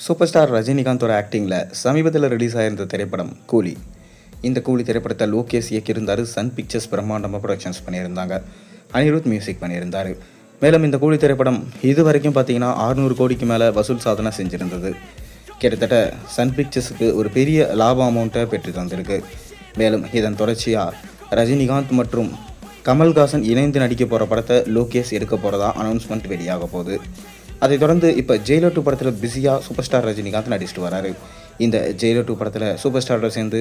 Super star ரஜினிகாந்தோட ஆக்டிங்கில் சமீபத்தில் release ஆயிருந்த திரைப்படம் கூலி. இந்த கூலி திரைப்படத்தை லோகேஷ் இயக்கியிருந்தார். சன் பிக்சர்ஸ் பிரம்மாண்டமாக ப்ரொடக்ஷன்ஸ் பண்ணியிருந்தாங்க. அனிருத் மியூசிக் பண்ணியிருந்தார். மேலும் இந்த கூலி திரைப்படம் இது வரைக்கும் பார்த்தீங்கன்னா 600 கோடிக்கு மேலே வசூல் சாதனை செஞ்சுருந்தது. கிட்டத்தட்ட சன் பிக்சர்ஸுக்கு ஒரு பெரிய லாப அமௌண்ட்டை பெற்று தந்திருக்கு. மேலும் இதன் தொடர்ச்சியாக ரஜினிகாந்த் மற்றும் கமல்ஹாசன் இணைந்து நடிக்க போகிற படத்தை லோகேஷ் எடுக்க போகிறதா அனௌன்ஸ்மெண்ட் வெளியாக போகுது. அதை தொடர்ந்து இப்போ ஜெயிலர் 2 படத்தில் பிஸியாக சூப்பர் ஸ்டார் ரஜினிகாந்த் நடிச்சிட்டு வராரு. இந்த ஜெயிலர் 2 படத்தில் சூப்பர் ஸ்டாரோட சேர்ந்து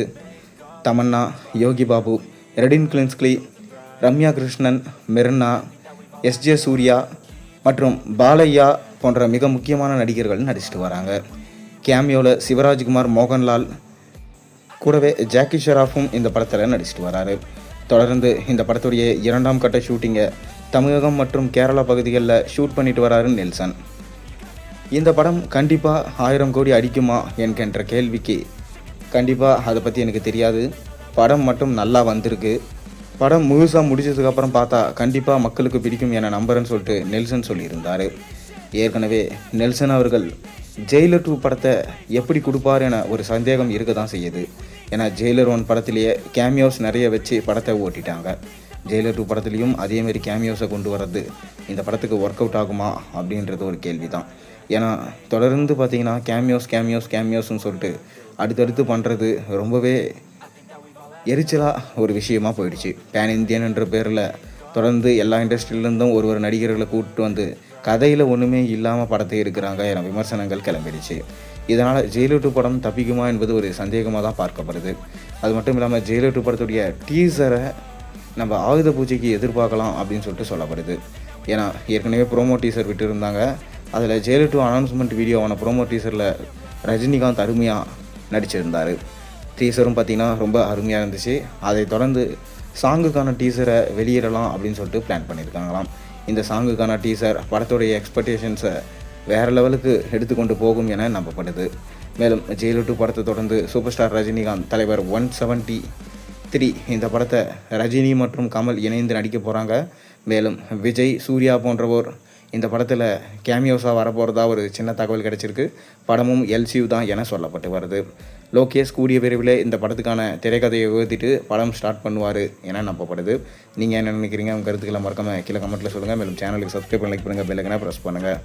தமன்னா, யோகி பாபு, ரெடின் கிளின்ஸ்லி, ரம்யா கிருஷ்ணன், மெர்னா, எஸ்ஜே சூர்யா மற்றும் பாலையா போன்ற மிக முக்கியமான நடிகர்கள் நடிச்சிட்டு வராங்க. கேமியோவில் சிவராஜ்குமார், மோகன்லால் கூடவே ஜாக்கி ஷெராஃபும் இந்த படத்தில் நடிச்சிட்டு வராரு. தொடர்ந்து இந்த படத்துடைய 2ஆம் கட்ட ஷூட்டிங்கை தமிழகம் மற்றும் கேரளா பகுதிகளில் ஷூட் பண்ணிட்டு வராரு நெல்சன். இந்த படம் கண்டிப்பாக 1000 கோடி அடிக்குமா என்கின்ற கேள்விக்கு கண்டிப்பாக அதை பற்றி எனக்கு தெரியாது. படம் மட்டும் நல்லா வந்திருக்கு. படம் முழுசாக முடிச்சதுக்கப்புறம் பார்த்தா கண்டிப்பாக மக்களுக்கு பிடிக்கும் என நம்புறேன்னு சொல்லிட்டு நெல்சன் சொல்லியிருந்தார். ஏற்கனவே நெல்சன் அவர்கள் ஜெயிலர் 2 படத்தை எப்படி கொடுப்பார் என ஒரு சந்தேகம் இருக்க தான் செய்யுது. ஏன்னா ஜெயிலர் 1 படத்திலேயே கேமியோஸ் நிறைய வச்சு படத்தை ஓட்டிட்டாங்க. ஜெயிலர் 2 படத்துலேயும் அதேமாரி கேமியோஸை கொண்டு வர்றது இந்த படத்துக்கு ஒர்க் அவுட் ஆகுமா அப்படின்றது ஒரு கேள்வி தான். ஏன்னா தொடர்ந்து பார்த்திங்கன்னா கேமியோஸ்னு சொல்லிட்டு அடுத்தடுத்து பண்ணுறது ரொம்பவே எரிச்சலாக ஒரு விஷயமாக போயிடுச்சு. பேன் இந்தியன்ன்ற பேரில் தொடர்ந்து எல்லா இண்டஸ்ட்ரியிலேருந்தும் ஒரு நடிகர்களை கூப்பிட்டு வந்து கதையில் ஒன்றுமே இல்லாமல் படத்தை எடுக்கிறாங்க என விமர்சனங்கள் கிளம்பிடுச்சு. இதனால் ஜெயிலர் 2 படம் தப்பிக்குமா என்பது ஒரு சந்தேகமாக தான் பார்க்கப்படுது. அது மட்டும் இல்லாமல் ஜெயிலர் 2 படத்துடைய டீசரை நம்ம ஆயுத பூஜைக்கு எதிர்பார்க்கலாம் அப்படின்னு சொல்லிட்டு சொல்லப்படுது. ஏன்னா ஏற்கனவே ப்ரோமோ டீசர் விட்டு இருந்தாங்க. அதில் ஜெயிலர் 2 அனௌன்ஸ்மெண்ட் வீடியோவான ப்ரோமோ டீசரில் ரஜினிகாந்த் அருமையாக நடிச்சிருந்தார். டீசரும் பார்த்திங்கன்னா ரொம்ப அருமையாக இருந்துச்சு. அதை தொடர்ந்து சாங்குக்கான டீசரை வெளியிடலாம் அப்படின்னு சொல்லிட்டு பிளான் பண்ணியிருக்காங்களாம். இந்த சாங்குக்கான டீசர் படத்துடைய எக்ஸ்பெக்டேஷன்ஸை வேறு லெவலுக்கு எடுத்துக்கொண்டு போகும் என நம்பப்படுது. மேலும் ஜெயிலர் 2 படத்தை தொடர்ந்து சூப்பர் ஸ்டார் ரஜினிகாந்த் தலைவர் 173 இந்த படத்தை ரஜினி மற்றும் கமல் இணைந்து நடிக்க போகிறாங்க. மேலும் விஜய், சூர்யா போன்றவோர் இந்த படத்தில் கேமியோஸாக வரப்போகிறதா ஒரு சின்ன தகவல் கிடச்சிருக்கு. படமும் எல்சியூ தான் என சொல்லப்பட்டு வருது. லோகேஷ் கூடிய விரைவில் இந்த படத்துக்கான திரைக்கதையை எழுதிட்டு படம் ஸ்டார்ட் பண்ணுவார் என நம்பப்படுது. நீங்கள் என்ன நினைக்கிறீங்க? உங்கள் கருத்துக்களை மறக்காமல் கீழே கமெண்ட்டில் சொல்லுங்கள். மேலும் சேனலுக்கு சப்ஸ்கிரைப் பண்ணி லைக் பண்ணுங்கள், பெல் ஐகானை ப்ரெஸ் பண்ணுங்கள்.